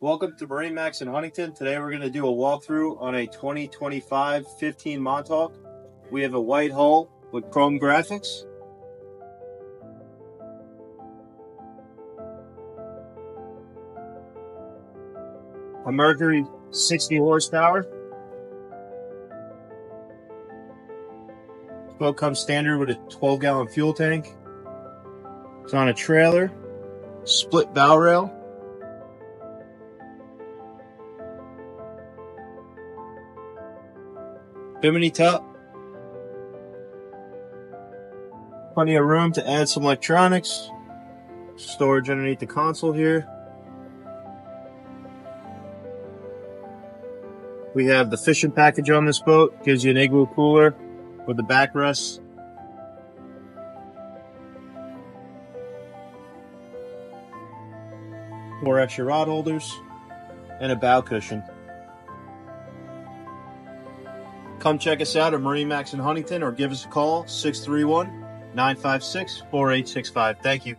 Welcome to MarineMax in Huntington. Today we're going to do a walkthrough on a 2025 15 Montauk. We have a white hull with chrome graphics. A Mercury 60 horsepower. Boat comes standard with a 12-gallon fuel tank. It's on a trailer, split bow rail. Bimini top. Plenty of room to add some electronics. Storage underneath the console here. We have the fishing package on this boat. Gives you an igloo cooler with the backrest. Four extra rod holders and a bow cushion. Come check us out at MarineMax in Huntington or give us a call, 631-956-4865. Thank you.